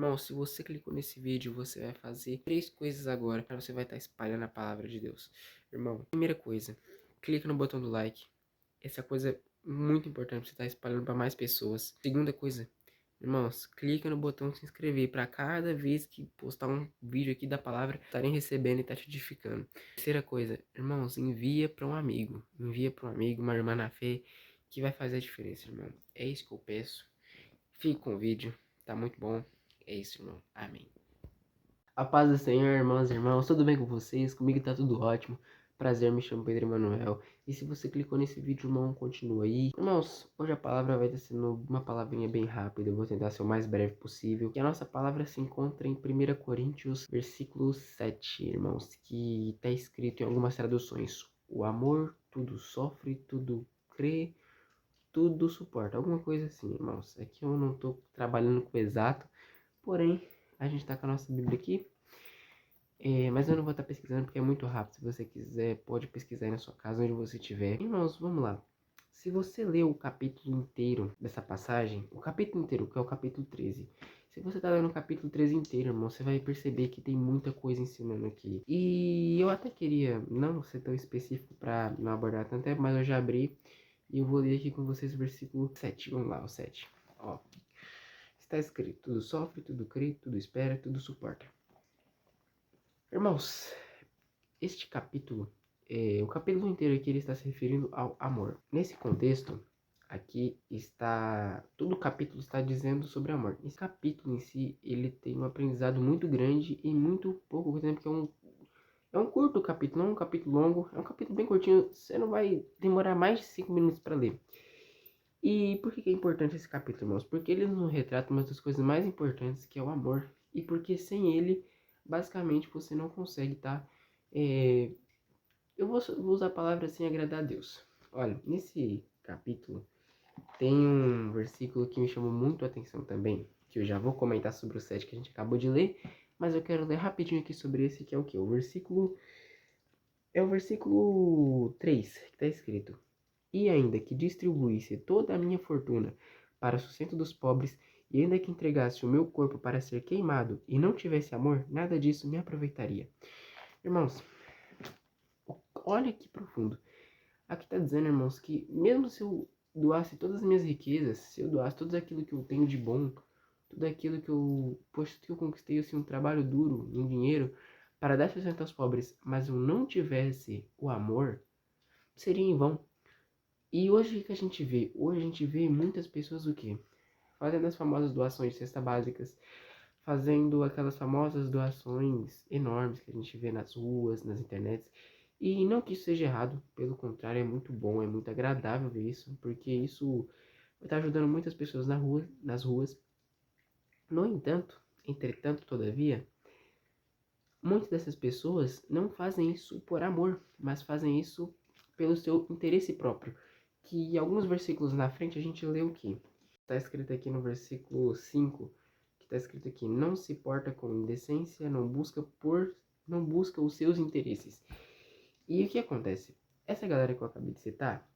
Irmão, se você clicou nesse vídeo, você vai fazer 3 coisas agora, para você vai estar espalhando a palavra de Deus. Irmão, primeira coisa, clica no botão do like. Essa coisa é muito importante pra você estar espalhando para mais pessoas. Segunda coisa, irmãos, clica no botão se inscrever para cada vez que postar um vídeo aqui da palavra, estarem recebendo e tá te edificando. Terceira coisa, irmãos, envia para um amigo. Envia para um amigo, uma irmã na fé, que vai fazer a diferença, irmão. É isso que eu peço. Fique com o vídeo, tá muito bom. É isso, irmão. Amém. A paz do Senhor, irmãos e irmãos, tudo bem com vocês? Comigo tá tudo ótimo. Prazer, me chamo Pedro Emanuel. E se você clicou nesse vídeo, irmão, continua aí. Irmãos, hoje a palavra vai estar sendo uma palavrinha bem rápida. Eu vou tentar ser o mais breve possível. E a nossa palavra se encontra em 1 Coríntios, versículo 7, irmãos, que está escrito em algumas traduções. O amor tudo sofre, tudo crê, tudo suporta. Alguma coisa assim, irmãos. Aqui eu não estou trabalhando com o exato, porém, a gente está com a nossa Bíblia aqui. Mas eu não vou estar pesquisando porque é muito rápido. Se você quiser, pode pesquisar aí na sua casa, onde você estiver. Irmãos, vamos lá. Se você ler o capítulo inteiro dessa passagem, o capítulo inteiro, que é o capítulo 13. Se você tá lendo o capítulo 13 inteiro, irmão, você vai perceber que tem muita coisa ensinando aqui. E eu até queria não ser tão específico para não abordar tanto tempo, mas eu já abri e eu vou ler aqui com vocês o versículo 7. Vamos lá, o 7. Ó, está escrito: tudo sofre, tudo crê, tudo espera, tudo suporta. Irmãos, este capítulo, o capítulo inteiro aqui ele está se referindo ao amor. Nesse contexto, aqui está, todo o capítulo está dizendo sobre amor. Esse capítulo em si, ele tem um aprendizado muito grande e muito pouco tempo, porque é um curto capítulo, não é um capítulo longo, é um capítulo bem curtinho, você não vai demorar mais de 5 minutos para ler. E por que é importante esse capítulo, irmãos? Porque ele nos retrata uma das coisas mais importantes, que é o amor. E porque sem ele, basicamente, você não consegue, tá? Eu vou usar a palavra assim, agradar a Deus. Olha, nesse capítulo tem um versículo que me chamou muito a atenção também, que eu já vou comentar sobre o 7 que a gente acabou de ler, mas eu quero ler rapidinho aqui sobre esse, que é o que? O versículo... É o versículo 3, que está escrito: e ainda que distribuísse toda a minha fortuna para o sustento dos pobres, e ainda que entregasse o meu corpo para ser queimado, e não tivesse amor, nada disso me aproveitaria. Irmãos, olha que profundo. Aqui está dizendo, irmãos, que mesmo se eu doasse todas as minhas riquezas, se eu doasse tudo aquilo que eu tenho de bom, tudo aquilo que eu, posto que eu conquistei, assim, um trabalho duro, um dinheiro, para dar sustento aos pobres, mas eu não tivesse o amor, seria em vão. E hoje o que a gente vê? Hoje a gente vê muitas pessoas o quê? Fazendo as famosas doações de cesta básicas, fazendo aquelas famosas doações enormes que a gente vê nas ruas, nas internets. E não que isso seja errado, pelo contrário, é muito bom, é muito agradável ver isso, porque isso vai estar ajudando muitas pessoas nas ruas. No entanto, entretanto, todavia, muitas dessas pessoas não fazem isso por amor, mas fazem isso pelo seu interesse próprio. Que alguns versículos na frente a gente lê o que? Está escrito aqui no versículo 5, que está escrito aqui: não se porta com indecência, não busca os seus interesses. E o que acontece? Essa galera que eu acabei de citar,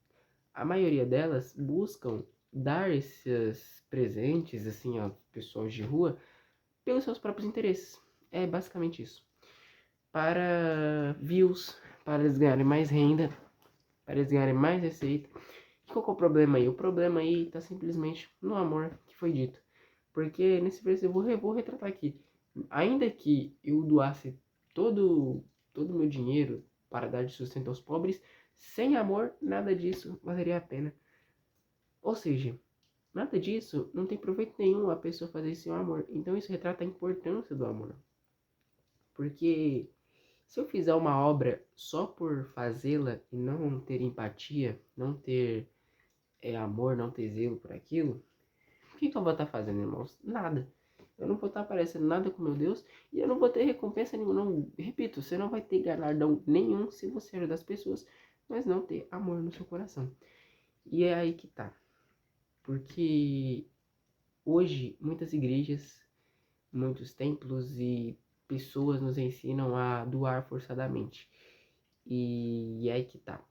a maioria delas buscam dar esses presentes, assim, a pessoas de rua, pelos seus próprios interesses. É basicamente isso. Para views, para eles ganharem mais renda, para eles ganharem mais receita. E qual que é o problema aí? O problema aí está simplesmente no amor que foi dito. Porque nesse versículo eu vou retratar aqui. Ainda que eu doasse todo o meu dinheiro para dar de sustento aos pobres, sem amor, nada disso valeria a pena. Ou seja, nada disso não tem proveito nenhum a pessoa fazer sem amor. Então isso retrata a importância do amor. Porque se eu fizer uma obra só por fazê-la e não ter empatia, não ter amor, não ter zelo por aquilo, o que eu vou estar fazendo, irmãos? Nada. Eu não vou estar aparecendo nada com meu Deus e eu não vou ter recompensa nenhuma. Não, repito, você não vai ter galardão nenhum se você ajudar as pessoas, mas não ter amor no seu coração. E é aí que tá. Porque hoje muitas igrejas, muitos templos e pessoas nos ensinam a doar forçadamente. E é aí que tá.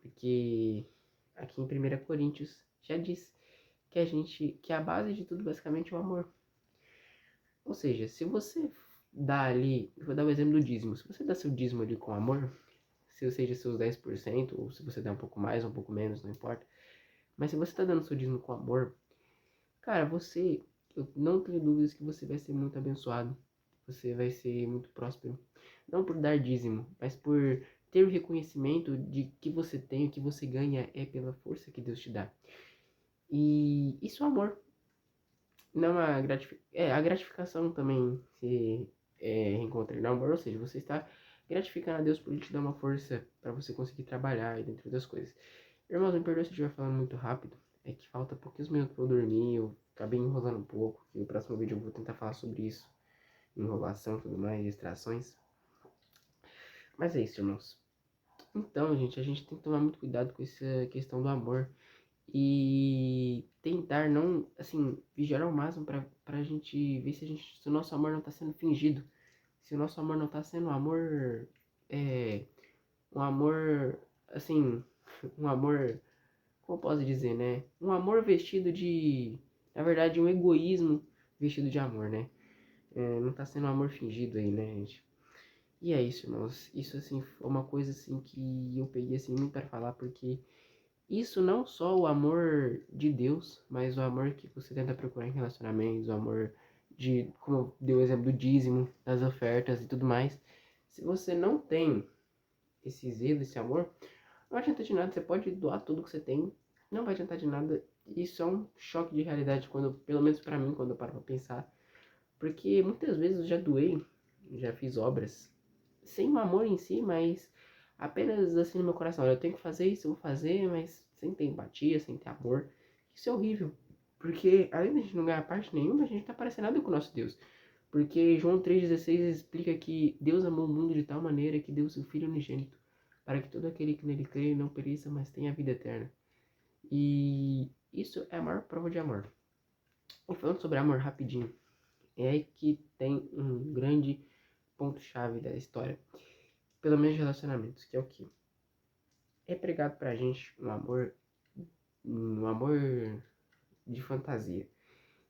Porque aqui em 1 Coríntios já diz que a base de tudo basicamente é o amor. Ou seja, se você dá ali, eu vou dar o exemplo do dízimo. Se você dá seu dízimo ali com amor, se seja seus 10%, ou se você der um pouco mais, um pouco menos, não importa. Mas se você tá dando seu dízimo com amor, cara, eu não tenho dúvidas que você vai ser muito abençoado. Você vai ser muito próspero. Não por dar dízimo, mas por ter o reconhecimento de que você tem, o que você ganha é pela força que Deus te dá. E isso é amor. Não a gratificação também se encontra no amor, ou seja, você está gratificando a Deus por ele te dar uma força para você conseguir trabalhar e dentre outras coisas. Irmãos, me perdoe se eu estiver falando muito rápido, é que falta poucos minutos para eu dormir, eu acabei enrolando um pouco, e no próximo vídeo eu vou tentar falar sobre isso, enrolação e tudo mais, distrações. Mas é isso, irmãos. Então, gente, a gente tem que tomar muito cuidado com essa questão do amor e tentar não, assim, vigiar ao máximo pra gente ver se o nosso amor não tá sendo fingido, se o nosso amor não tá sendo um amor, é, um amor, assim, um amor, como eu posso dizer, né? Um amor vestido de, na verdade, um egoísmo vestido de amor, né? Não tá sendo um amor fingido aí, né, gente? E é isso, irmãos. Isso, assim, foi uma coisa, assim, que eu peguei, assim, muito para falar, porque isso não só o amor de Deus, mas o amor que você tenta procurar em relacionamentos, o amor de, como eu dei o exemplo do dízimo, das ofertas e tudo mais. Se você não tem esse zelo, esse amor, não adianta de nada. Você pode doar tudo que você tem, não vai adiantar de nada. Isso é um choque de realidade, quando, pelo menos para mim, quando eu paro pra pensar. Porque muitas vezes eu já doei, já fiz obras sem o amor em si, mas apenas assim no meu coração. Olha, eu tenho que fazer isso, eu vou fazer, mas sem ter empatia, sem ter amor. Isso é horrível. Porque além de a gente não ganhar parte nenhuma, a gente tá parecendo nada com o nosso Deus. Porque João 3,16 explica que Deus amou o mundo de tal maneira que deu seu Filho unigênito, para que todo aquele que nele crê não pereça, mas tenha a vida eterna. E isso é a maior prova de amor. E falando sobre amor rapidinho, é aí que tem um grande ponto-chave da história, pelo menos de relacionamentos, que é o que? É pregado pra gente um amor de fantasia.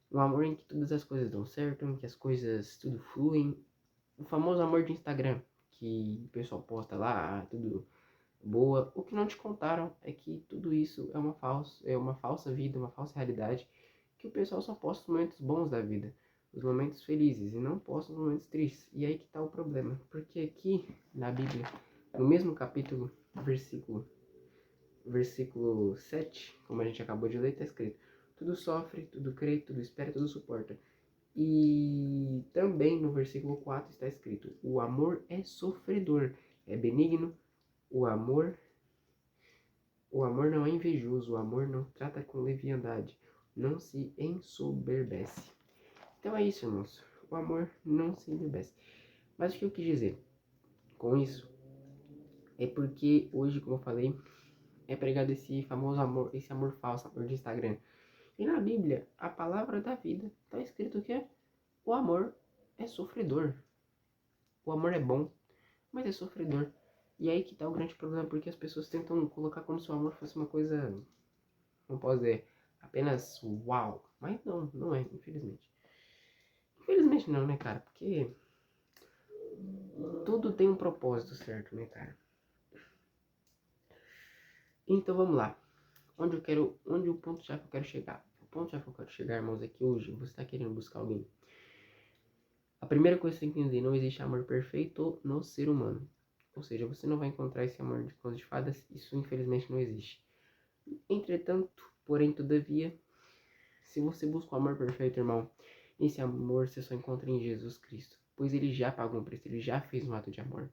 Um amor em que todas as coisas dão certo, em que as coisas tudo fluem. O famoso amor de Instagram, que o pessoal posta lá, tudo boa. O que não te contaram é que tudo isso é uma falsa vida, uma falsa realidade, que o pessoal só posta os momentos bons da vida, os momentos felizes, e não posta os momentos tristes. E aí que tá o problema, porque aqui na Bíblia, no mesmo capítulo, versículo 7, como a gente acabou de ler, está escrito: tudo sofre, tudo crê, tudo espera, tudo suporta. E também no versículo 4 está escrito: o amor é sofredor, é benigno, o amor o amor não é invejoso, o amor não trata com leviandade, não se ensoberbece. Então é isso, irmãos. O amor não se ensoberbece. Mas o que eu quis dizer com isso é porque hoje, como eu falei, é pregado esse famoso amor, esse amor falso, amor de Instagram. E na Bíblia, a palavra da vida, está escrito que o amor é sofredor. O amor é bom, mas é sofredor. E aí que tá o grande problema, porque as pessoas tentam colocar como se o amor fosse uma coisa, não posso dizer, apenas uau. Mas não, não é, infelizmente. Infelizmente não, né, cara? Porque tudo tem um propósito certo, né, cara? Então vamos lá. Onde o ponto-chave que eu quero chegar? O ponto-chave que eu quero chegar, irmãos, é que hoje você está querendo buscar alguém. A primeira coisa que você tem que entender, não existe amor perfeito no ser humano. Ou seja, você não vai encontrar esse amor de contos de fadas, isso infelizmente não existe. Entretanto, porém, todavia, se você busca o amor perfeito, irmão, esse amor você só encontra em Jesus Cristo. Pois ele já pagou um preço, ele já fez um ato de amor.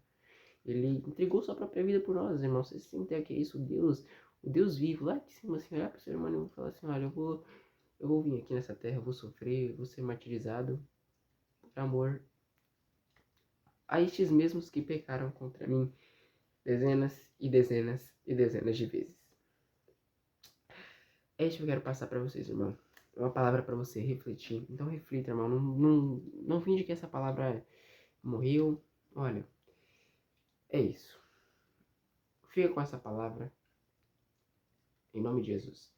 Ele entregou sua própria vida por nós, irmão. Você sente que é isso, o Deus vivo, lá de cima, assim, olhar para o ser humano e falar assim: olha, eu vou vir aqui nessa terra, eu vou sofrer, eu vou ser martirizado por amor a estes mesmos que pecaram contra mim dezenas e dezenas e dezenas de vezes. É isso que eu quero passar para vocês, irmão. É uma palavra para você refletir. Então reflita, irmão. Não finge que essa palavra morreu. Olha, é isso. Fica com essa palavra. Em nome de Jesus.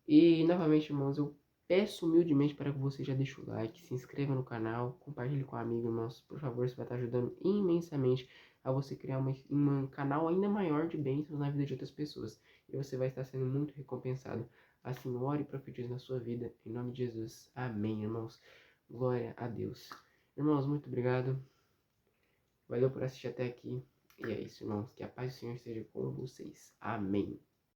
E novamente, irmãos, eu peço humildemente para que você já deixe o like, se inscreva no canal, compartilhe com um amigo, irmãos. Por favor, isso vai estar ajudando imensamente a você criar um canal ainda maior de bênçãos na vida de outras pessoas. E você vai estar sendo muito recompensado. Assim, ore e profetize na sua vida. Em nome de Jesus. Amém, irmãos. Glória a Deus. Irmãos, muito obrigado. Valeu por assistir até aqui. E é isso, irmãos. Que a paz do Senhor esteja com vocês. Amém.